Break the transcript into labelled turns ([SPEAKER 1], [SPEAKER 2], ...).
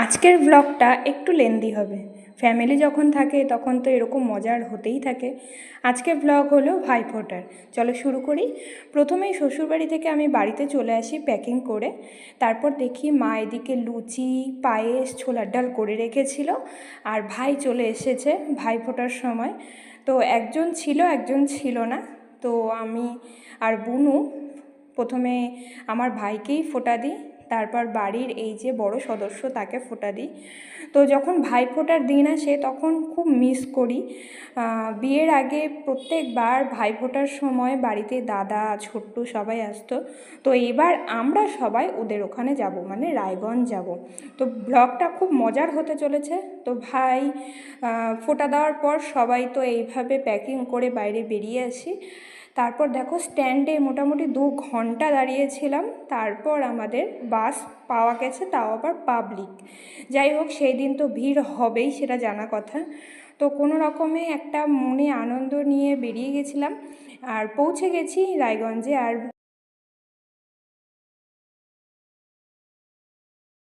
[SPEAKER 1] আজকের ব্লগটা একটু লেন্দি হবে। ফ্যামিলি যখন থাকে তখন তো এরকম মজার হতেই থাকে। আজকের ব্লগ হলো ভাইফোঁটার। চলো শুরু করি। প্রথমেই শ্বশুরবাড়ি থেকে আমি বাড়িতে চলে আসি প্যাকিং করে। তারপর দেখি মা এদিকে লুচি, পায়েস, ছোলার ডাল করে রেখেছিল, আর ভাই চলে এসেছে ভাইফোঁটার সময়। তো একজন ছিল একজন ছিল না। তো আমি আর বুনু প্রথমে আমার ভাইকেই ফোঁটা দিই, তারপর বাড়ির এই যে বড় সদস্য তাকে ফোঁটা দিই। তো যখন ভাইফোঁটার দিন আসে তখন খুব মিস করি। বিয়ের আগে প্রত্যেকবার ভাইফোঁটার সময় বাড়িতে দাদা, ছোট্টু সবাই আসতো। তো এবার আমরা সবাই ওদের ওখানে যাব, মানে রায়গঞ্জ যাব। তো ব্লগটা খুব মজার হতে চলেছে। তো ভাই ফোঁটা দেওয়ার পর সবাই তো এইভাবে প্যাকিং করে বাইরে বেরিয়ে আসি। তারপর দেখো স্ট্যান্ডে মোটামুটি 2 ঘন্টা দাঁড়িয়েছিলাম, তারপর আমাদের বাস পাওয়া গেছে, তাও আবার পাবলিক। যাই হোক, সেই দিন তো ভিড় হবেই, সেটা জানা কথা। তো কোনো রকমে একটা মনে আনন্দ নিয়ে বেরিয়ে গেছিলাম, আর পৌঁছে গেছি রায়গঞ্জে। আর